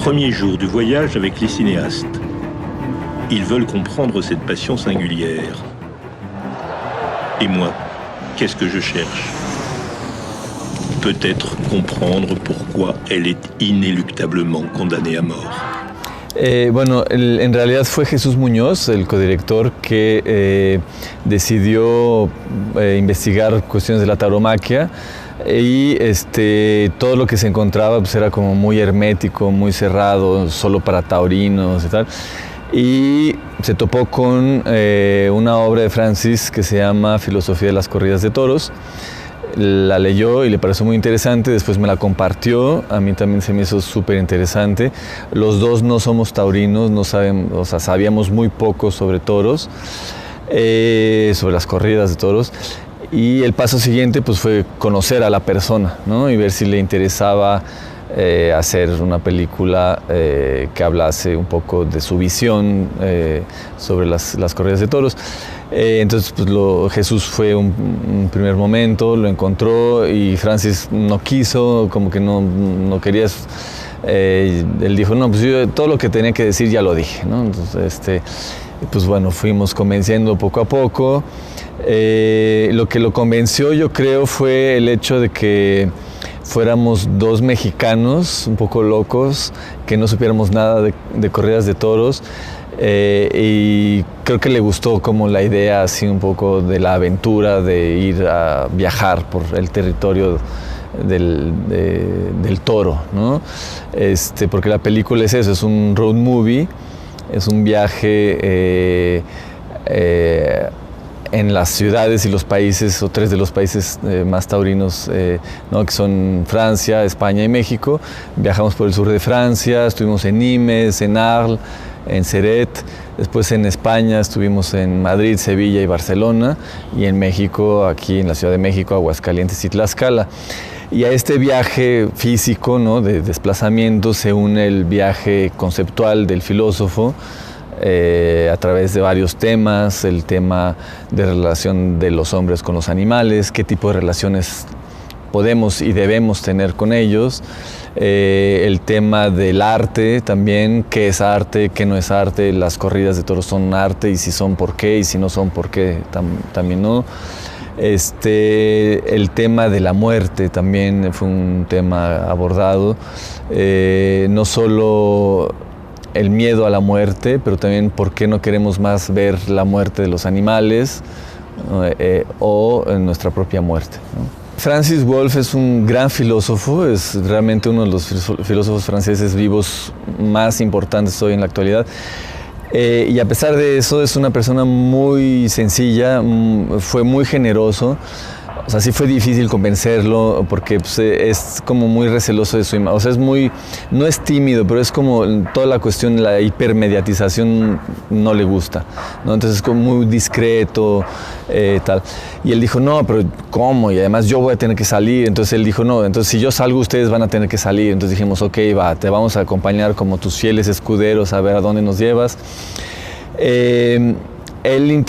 premiers jours du voyage avec les cinéastes. Ils veulent comprendre cette passion singulière. Et moi, qu'est-ce que je cherche? Peut-être comprendre pourquoi elle est inéluctablement condamnée à mort. En realidad fue Jesús Muñoz, el codirector, que decidió investigar cuestiones de la tauromaquia y todo lo que se encontraba pues, era como muy hermético, muy cerrado, solo para taurinos y tal. Y se topó con una obra de Francis que se llama Filosofía de las corridas de toros. La leyó y le pareció muy interesante, después me la compartió, a mí también se me hizo súper interesante. Los dos no somos taurinos, no sabemos, sabíamos muy poco sobre toros, sobre las corridas de toros. Y el paso siguiente pues, fue conocer a la persona, ¿no? Y ver si le interesaba hacer una película que hablase un poco de su visión sobre las corridas de toros. Entonces pues, Jesús fue un primer momento, lo encontró y Francis no quiso, como que no quería. Él dijo, no, pues yo todo lo que tenía que decir ya lo dije, ¿no? Entonces, pues bueno, fuimos convenciendo poco a poco. Lo que lo convenció, yo creo, fue el hecho de que fuéramos dos mexicanos un poco locos, que no supiéramos nada de corridas de toros. Y creo que le gustó como la idea así un poco de la aventura, de ir a viajar por el territorio del toro, ¿no? Porque la película es eso, es un road movie, es un viaje en las ciudades y los países, o tres de los países más taurinos, ¿no? Que son Francia, España y México. Viajamos por el sur de Francia, estuvimos en Nimes, en Arles, en Ceret, después en España estuvimos en Madrid, Sevilla y Barcelona, y en México, aquí en la Ciudad de México, Aguascalientes y Tlaxcala. Y a este viaje físico, ¿no? De desplazamiento se une el viaje conceptual del filósofo a través de varios temas, el tema de relación de los hombres con los animales, qué tipo de relaciones podemos y debemos tener con ellos, el tema del arte también, qué es arte, qué no es arte, las corridas de toros son arte y si son por qué y si no son por qué también no. El tema de la muerte también fue un tema abordado, no solo el miedo a la muerte, pero también por qué no queremos más ver la muerte de los animales o nuestra propia muerte, ¿no? Francis Wolff es un gran filósofo, es realmente uno de los filósofos franceses vivos más importantes hoy en la actualidad. Y a pesar de eso es una persona muy sencilla, fue muy generoso. O sea, sí fue difícil convencerlo porque pues, es como muy receloso de su imagen. O sea, no es tímido, pero es como toda la cuestión, la hipermediatización no le gusta, ¿no? Entonces es como muy discreto, tal. Y él dijo, no, pero ¿cómo? Y además yo voy a tener que salir. Entonces él dijo, no, entonces si yo salgo ustedes van a tener que salir. Entonces dijimos, ok, va, te vamos a acompañar como tus fieles escuderos a ver a dónde nos llevas. Él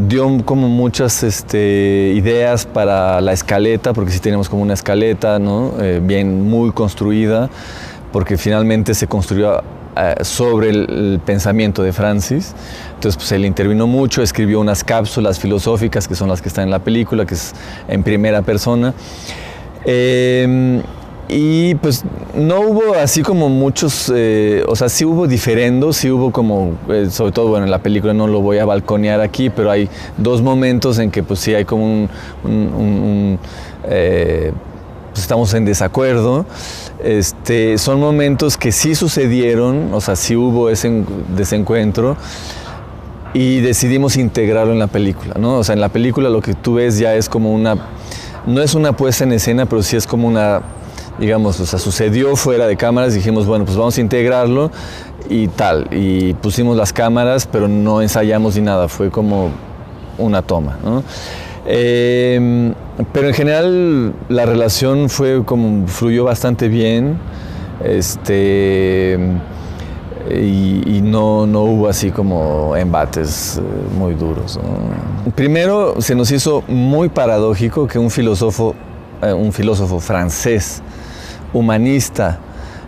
dio como muchas ideas para la escaleta, porque sí tenemos como una escaleta, ¿no? Bien, muy construida, porque finalmente se construyó sobre el pensamiento de Francis. Entonces pues, él intervino mucho, escribió unas cápsulas filosóficas que son las que están en la película, que es en primera persona. Y pues no hubo así como muchos, o sea, sí hubo diferendos, sí hubo como, sobre todo, bueno, en la película no lo voy a balconear aquí, pero hay dos momentos en que pues sí hay como pues estamos en desacuerdo. Son momentos que sí sucedieron, o sea, sí hubo ese desencuentro y decidimos integrarlo en la película, ¿no? O sea, en la película lo que tú ves ya es como no es una puesta en escena, pero sí es como digamos, o sea, sucedió fuera de cámaras, dijimos, bueno, pues vamos a integrarlo y tal, y pusimos las cámaras, pero no ensayamos ni nada, fue como una toma, ¿no? Pero en general la relación fluyó bastante bien, y no hubo así como embates muy duros, ¿no? Primero se nos hizo muy paradójico que un filósofo francés, humanista,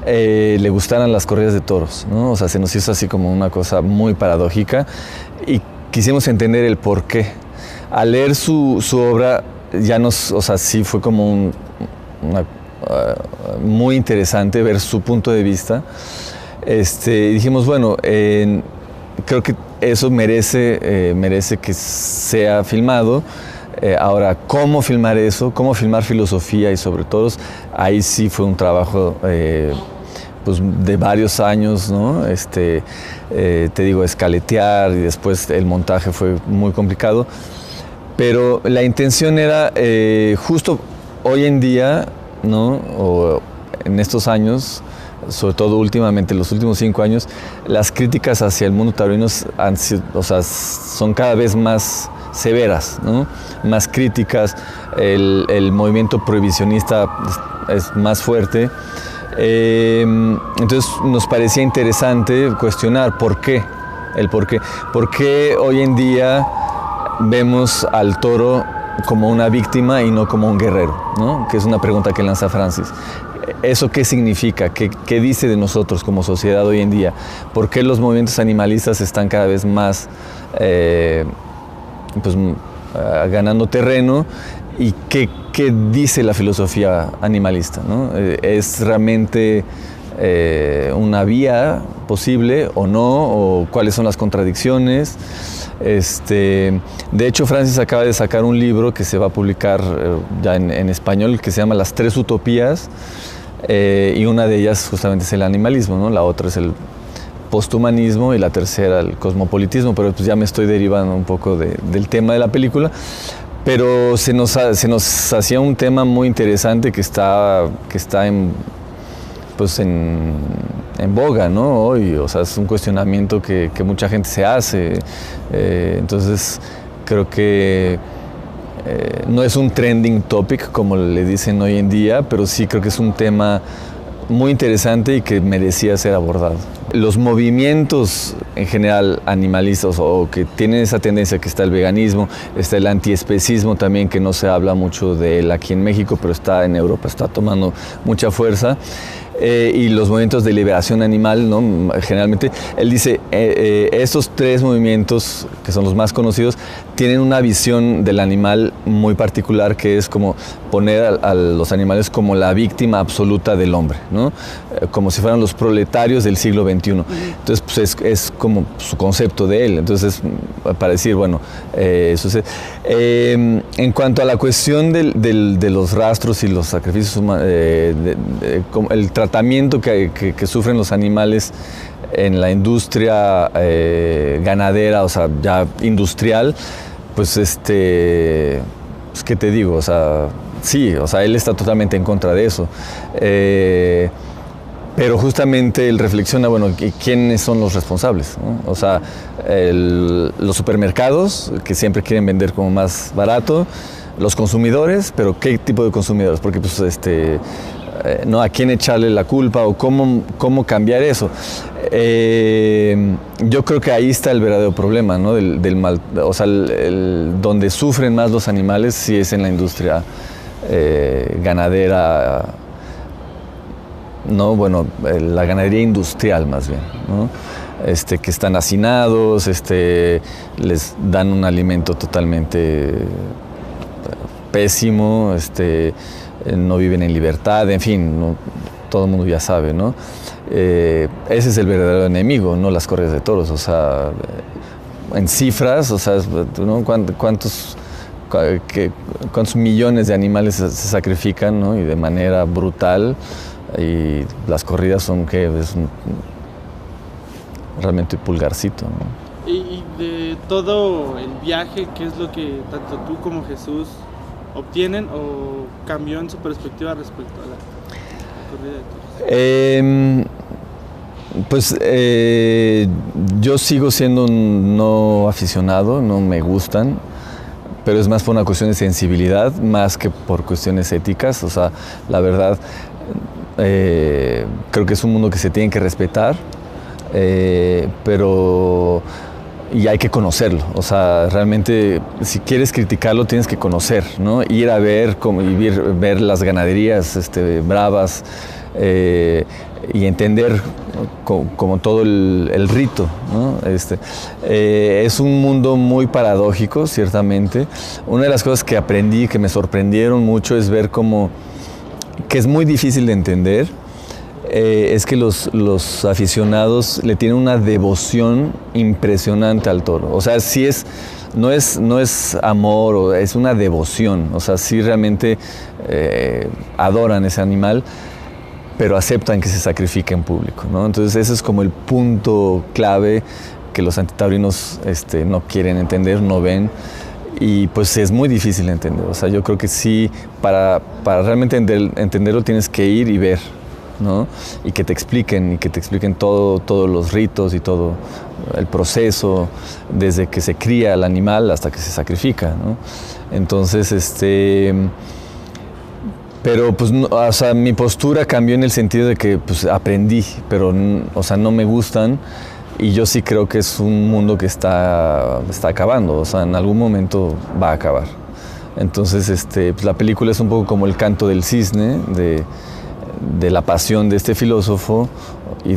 le gustaran las corridas de toros, ¿no? O sea, se nos hizo así como una cosa muy paradójica y quisimos entender el por qué. Al leer su obra, ya o sea, sí fue como muy interesante ver su punto de vista. Dijimos, bueno, creo que eso merece que sea filmado. Ahora, ¿cómo filmar eso? ¿Cómo filmar filosofía? Y sobre todo, ahí sí fue un trabajo pues de varios años, ¿no? Te digo, escaletear y después el montaje fue muy complicado. Pero la intención era justo hoy en día, ¿no? O en estos años, sobre todo últimamente, los últimos 5 años, las críticas hacia el mundo taurino son cada vez más severas, ¿no? Más críticas, el movimiento prohibicionista es más fuerte. Entonces nos parecía interesante cuestionar por qué, el por qué. ¿Por qué hoy en día vemos al toro como una víctima y no como un guerrero, ¿no? Que es una pregunta que lanza Francis. ¿Eso qué significa? ¿Qué dice de nosotros como sociedad hoy en día? ¿Por qué los movimientos animalistas están cada vez más ganando terreno? ¿Y qué dice la filosofía animalista, ¿no? ¿Es realmente una vía posible o no? ¿O cuáles son las contradicciones? De hecho, Francis acaba de sacar un libro que se va a publicar ya en español, que se llama Las Tres Utopías, y una de ellas justamente es el animalismo, ¿no? La otra es el posthumanismo y la tercera el cosmopolitismo, pero pues ya me estoy derivando un poco del tema de la película. Pero se nos hacía un tema muy interesante que está en boga, ¿no? Hoy, o sea, es un cuestionamiento que mucha gente se hace. Entonces, creo que no es un trending topic, como le dicen hoy en día, pero sí creo que es un tema muy interesante y que merecía ser abordado. Los movimientos en general animalistas o que tienen esa tendencia, que está el veganismo, está el antiespecismo también, que no se habla mucho de él aquí en México, pero está en Europa, está tomando mucha fuerza. Y los movimientos de liberación animal, ¿no? Generalmente, él dice, estos 3 movimientos, que son los más conocidos, tienen una visión del animal muy particular, que es como poner a los animales como la víctima absoluta del hombre, ¿no? Como si fueran los proletarios del siglo XXI. Entonces, pues es como su concepto de él. Entonces, para decir, bueno, eso es. En cuanto a la cuestión de los rastros y los sacrificios humanos, el tratamiento que sufren los animales en la industria ganadera, o sea, ya industrial, pues ¿qué te digo? O sea, sí, o sea, él está totalmente en contra de eso. Pero justamente él reflexiona, bueno, ¿quiénes son los responsables, ¿no? O sea, los supermercados, que siempre quieren vender como más barato, los consumidores, pero ¿qué tipo de consumidores? Porque pues ¿no? ¿A quién echarle la culpa o cómo cambiar eso? Yo creo que ahí está el verdadero problema, ¿no? Del mal, o sea, donde sufren más los animales sí es en la industria ganadera, ¿no? Bueno, la ganadería industrial más bien, ¿no? Que están hacinados, les dan un alimento totalmente pésimo, no viven en libertad, en fin, ¿no? Todo el mundo ya sabe, ¿no? Ese es el verdadero enemigo, no las corridas de toros, o sea, en cifras, o sea, ¿no? ¿Cuántos millones de animales se sacrifican, ¿no? Y de manera brutal, y las corridas son que es realmente pulgarcito, ¿no? Y de todo el viaje, ¿qué es lo que tanto tú como Jesús obtienen o cambió en su perspectiva respecto a la corrida de toros? Pues yo sigo siendo un no aficionado, no me gustan, pero es más por una cuestión de sensibilidad, más que por cuestiones éticas. O sea, la verdad, creo que es un mundo que se tiene que respetar, pero y hay que conocerlo. O sea, realmente, si quieres criticarlo, tienes que conocer, ¿no? Ir a ver, ver las ganaderías bravas, y entender como todo el rito, ¿no? Es un mundo muy paradójico, ciertamente. Una de las cosas que aprendí, que me sorprendieron mucho, es ver que es muy difícil de entender, es que los aficionados le tienen una devoción impresionante al toro. O sea, no es amor, es una devoción. O sea, sí realmente adoran ese animal, pero aceptan que se sacrifique en público, ¿no? Entonces ese es como el punto clave que los antitaurinos no quieren entender, no ven. Y pues es muy difícil de entender. O sea, yo creo que sí, para realmente entenderlo tienes que ir y ver, ¿no? Y que te expliquen todos los ritos y todo el proceso, desde que se cría el animal hasta que se sacrifica, ¿no? Entonces, pero pues, o sea, mi postura cambió en el sentido de que pues aprendí, pero, o sea, no me gustan. Y yo sí creo que es un mundo que está acabando, o sea, en algún momento va a acabar. Entonces, pues la película es un poco como el canto del cisne, de la pasión de este filósofo y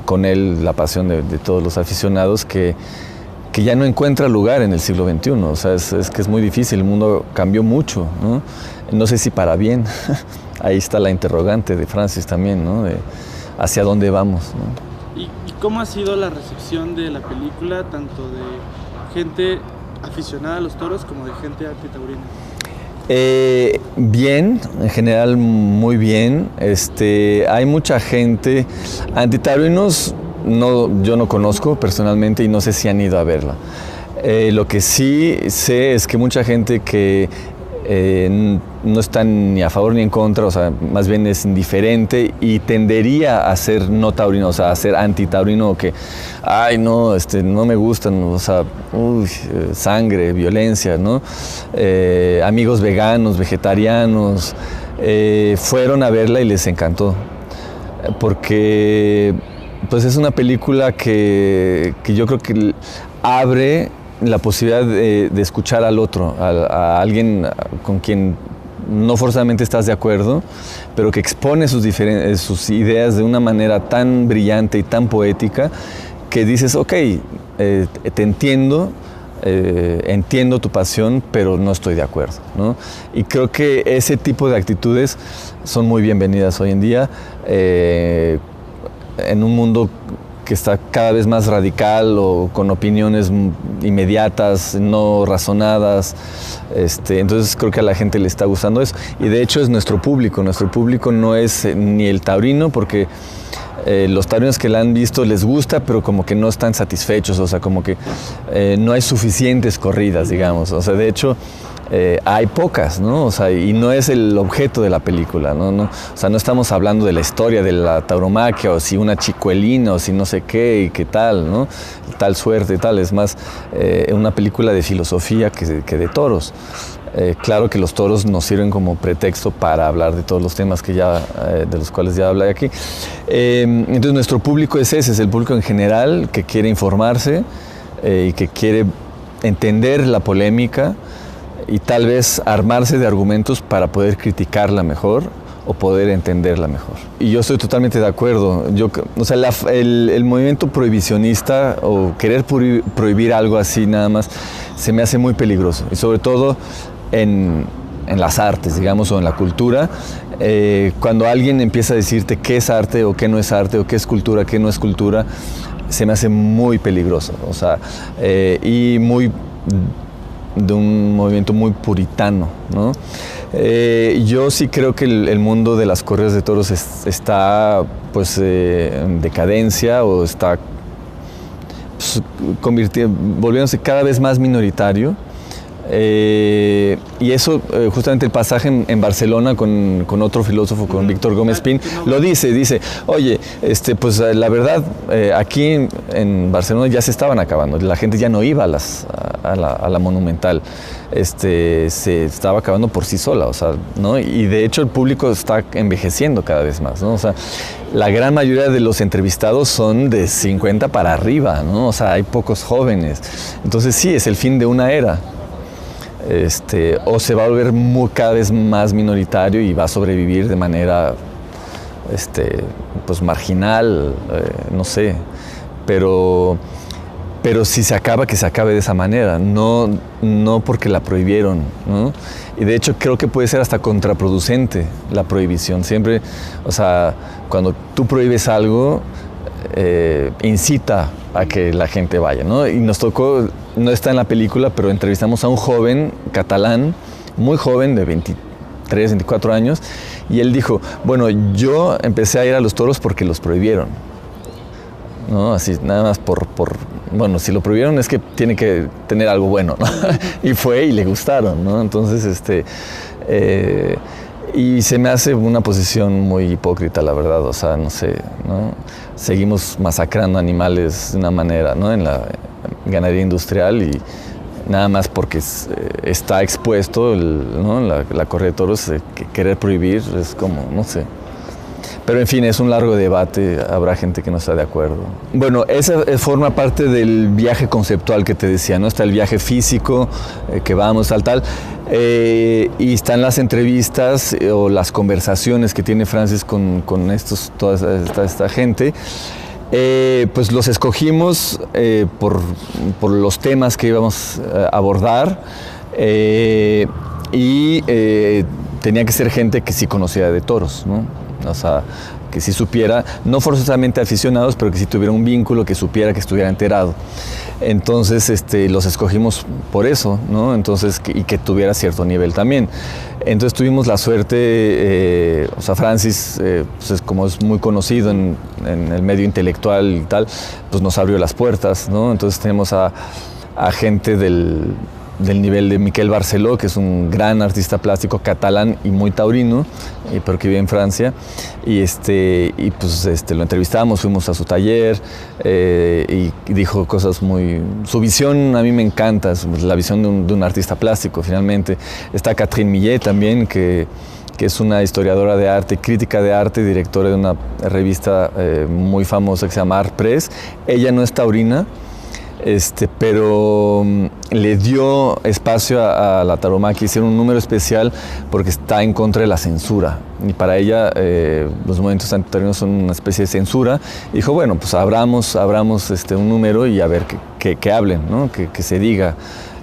con él la pasión de todos los aficionados que ya no encuentra lugar en el siglo XXI. O sea, es que es muy difícil, el mundo cambió mucho, ¿no? No sé si para bien. Ahí está la interrogante de Francis también, ¿no? De hacia dónde vamos, ¿no? ¿Y cómo ha sido la recepción de la película, tanto de gente aficionada a los toros como de gente antitaurina? Bien, en general muy bien. Hay mucha gente, antitaurinos yo no conozco personalmente y no sé si han ido a verla. Lo que sí sé es que mucha gente que no está ni a favor ni en contra, o sea, más bien es indiferente y tendería a ser no taurino, o sea, a ser antitaurino, que, ay, no, no me gustan, o sea, sangre, violencia, ¿no? Amigos veganos, vegetarianos, fueron a verla y les encantó, porque pues es una película que yo creo que abre la posibilidad de escuchar al otro, a alguien con quien no forzosamente estás de acuerdo, pero que expone sus ideas de una manera tan brillante y tan poética que dices, ok, te entiendo, entiendo tu pasión, pero no estoy de acuerdo, ¿no? Y creo que ese tipo de actitudes son muy bienvenidas hoy en día, en un mundo que está cada vez más radical o con opiniones inmediatas, no razonadas. Entonces creo que a la gente le está gustando eso. Y de hecho es nuestro público. Nuestro público no es ni el taurino, porque los taurinos que la han visto les gusta, pero como que no están satisfechos, o sea, como que no hay suficientes corridas, digamos. O sea, de hecho, hay pocas, ¿no? O sea, y no es el objeto de la película, ¿no? O sea, no estamos hablando de la historia de la tauromaquia, o si una chicuelina, o si no sé qué, y qué tal, ¿no? Tal suerte y tal. Es más una película de filosofía que de toros. Claro que los toros nos sirven como pretexto para hablar de todos los temas de los cuales ya hablé aquí. Entonces nuestro público es ese, es el público en general que quiere informarse y que quiere entender la polémica y tal vez armarse de argumentos para poder criticarla mejor o poder entenderla mejor. Y yo estoy totalmente de acuerdo. O sea, el movimiento prohibicionista o querer prohibir algo así nada más se me hace muy peligroso. Y sobre todo en las artes, digamos, o en la cultura, cuando alguien empieza a decirte qué es arte o qué no es arte, o qué es cultura, qué no es cultura, se me hace muy peligroso. O sea, y muy de un movimiento muy puritano, ¿no? Yo sí creo que el mundo de las corridas de toros está pues en decadencia, o está pues, volviéndose cada vez más minoritario. Y eso, justamente el pasaje en Barcelona con otro filósofo, con Víctor Gómez Pin, lo dice, oye, pues la verdad, aquí en Barcelona ya se estaban acabando, la gente ya no iba a la Monumental, se estaba acabando por sí sola, o sea, ¿no? Y de hecho el público está envejeciendo cada vez más, ¿no? O sea, la gran mayoría de los entrevistados son de 50 para arriba, ¿no? O sea, hay pocos jóvenes, entonces sí, es el fin de una era. O se va a volver cada vez más minoritario y va a sobrevivir de manera pues marginal, no sé, pero si se acaba, que se acabe de esa manera, no porque la prohibieron, ¿no? Y de hecho creo que puede ser hasta contraproducente la prohibición. Siempre, o sea, cuando tú prohíbes algo, incita a que la gente vaya, ¿no? Y nos tocó, no está en la película, pero entrevistamos a un joven catalán, muy joven, de 23, 24 años, y él dijo, bueno, yo empecé a ir a los toros porque los prohibieron, ¿no? Así, nada más bueno, si lo prohibieron es que tiene que tener algo bueno, ¿no? Y fue y le gustaron, ¿no? Entonces, y se me hace una posición muy hipócrita, la verdad, o sea, no sé, ¿no? Seguimos masacrando animales de una manera, ¿no? En la ganadería industrial y nada más porque está expuesto, ¿no? La corrida de toros, querer prohibir es como, no sé. Pero en fin, es un largo debate, habrá gente que no está de acuerdo. Bueno, esa forma parte del viaje conceptual que te decía, ¿no? Está el viaje físico, que vamos tal, y están las entrevistas o las conversaciones que tiene Francis con toda esta gente. Pues los escogimos por los temas que íbamos a abordar y tenía que ser gente que sí conocía de toros, ¿no? O sea, que sí supiera, no forzosamente aficionados, pero que sí tuviera un vínculo, que supiera, que estuviera enterado. Entonces, los escogimos por eso, ¿no? Entonces, y que tuviera cierto nivel también. Entonces tuvimos la suerte, o sea, Francis, pues como es muy conocido en el medio intelectual y tal, pues nos abrió las puertas, ¿no? Entonces tenemos a gente del nivel de Miquel Barceló, que es un gran artista plástico catalán y muy taurino, pero que vive en Francia, y pues lo entrevistamos, fuimos a su taller, y dijo cosas su visión a mí me encanta, la visión de un artista plástico finalmente. Está Catherine Millet también, que es una historiadora de arte, crítica de arte, directora de una revista muy famosa que se llama Art Press. Ella no es taurina, pero le dio espacio a la tauromaquia, hicieron un número especial porque está en contra de la censura. Y para ella los movimientos antitaurinos son una especie de censura. Y dijo, bueno, pues abramos un número y a ver que hablen, ¿no? Que se diga,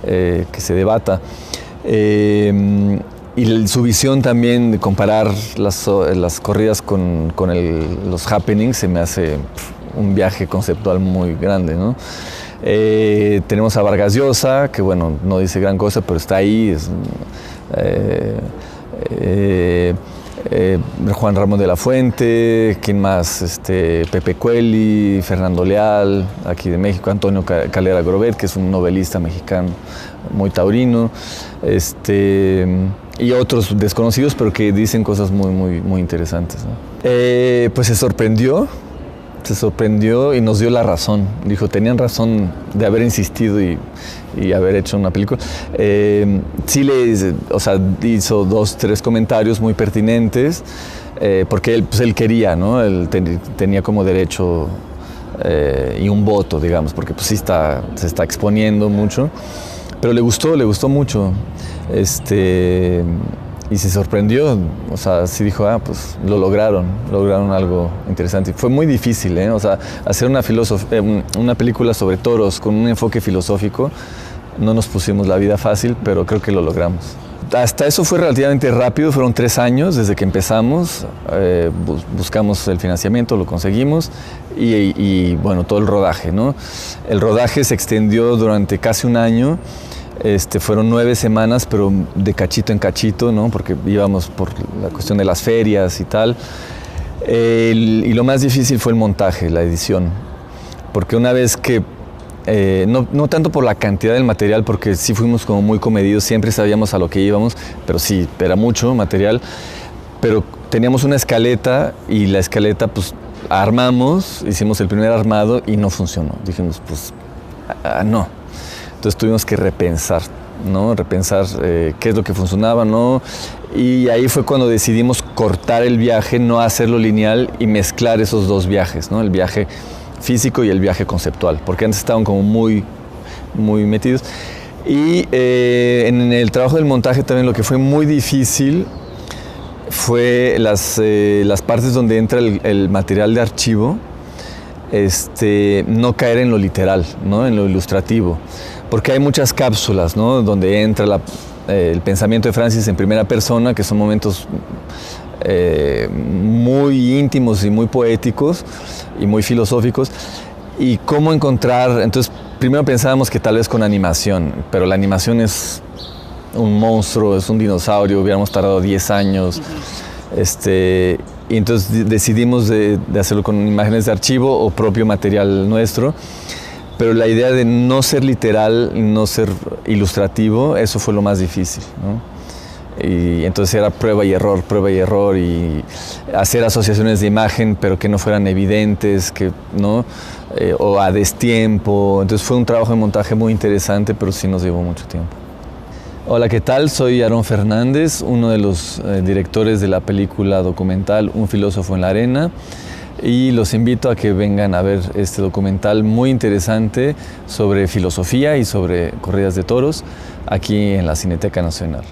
que se debata. Y su visión también de comparar las corridas con los happenings se me hace un viaje conceptual muy grande, ¿no? Tenemos a Vargas Llosa, que bueno, no dice gran cosa, pero está ahí. Juan Ramón de la Fuente, ¿quién más? Pepe Cueli, Fernando Leal, aquí de México, Antonio Calera Grobet, que es un novelista mexicano muy taurino, y otros desconocidos, pero que dicen cosas muy, muy, muy interesantes, ¿no? Pues se sorprendió y nos dio la razón. Dijo, tenían razón de haber insistido y haber hecho una película. Sí hizo 2, 3 comentarios muy pertinentes, porque él quería, ¿no? Él tenía como derecho y un voto, digamos, porque pues sí se está exponiendo mucho, pero le gustó mucho. Y se sorprendió, o sea, sí dijo, pues lo lograron algo interesante. Y fue muy difícil, o sea, hacer una película sobre toros con un enfoque filosófico, no nos pusimos la vida fácil, pero creo que lo logramos. Hasta eso fue relativamente rápido, fueron 3 años desde que empezamos, buscamos el financiamiento, lo conseguimos y bueno, todo el rodaje, ¿no? El rodaje se extendió durante casi un año. Fueron 9 semanas, pero de cachito en cachito, ¿no? Porque íbamos por la cuestión de las ferias y tal. Y lo más difícil fue el montaje, la edición. Porque una vez que, no tanto por la cantidad del material, porque sí fuimos como muy comedidos, siempre sabíamos a lo que íbamos, pero sí, era mucho material. Pero teníamos una escaleta y la escaleta, pues, armamos, hicimos el primer armado y no funcionó. Dijimos, pues, no. Entonces tuvimos que repensar, ¿no? Qué es lo que funcionaba, ¿no? Y ahí fue cuando decidimos cortar el viaje, no hacerlo lineal y mezclar esos 2 viajes, ¿no? El viaje físico y el viaje conceptual, porque antes estaban como muy, muy metidos. Y en el trabajo del montaje también lo que fue muy difícil fue las partes donde entra el material de archivo, no caer en lo literal, ¿no? En lo ilustrativo, porque hay muchas cápsulas, ¿no? Donde entra el pensamiento de Francis en primera persona, que son momentos muy íntimos y muy poéticos y muy filosóficos, y cómo encontrar. Entonces primero pensábamos que tal vez con animación, pero la animación es un monstruo, es un dinosaurio, hubiéramos tardado 10 años. Y entonces decidimos de hacerlo con imágenes de archivo o propio material nuestro, pero la idea de no ser literal, no ser ilustrativo, eso fue lo más difícil, ¿no? Y entonces era prueba y error, y hacer asociaciones de imagen, pero que no fueran evidentes, ¿no? O a destiempo. Entonces fue un trabajo de montaje muy interesante, pero sí nos llevó mucho tiempo. Hola, ¿qué tal? Soy Aarón Fernández, uno de los directores de la película documental Un filósofo en la arena, y los invito a que vengan a ver este documental muy interesante sobre filosofía y sobre corridas de toros aquí en la Cineteca Nacional.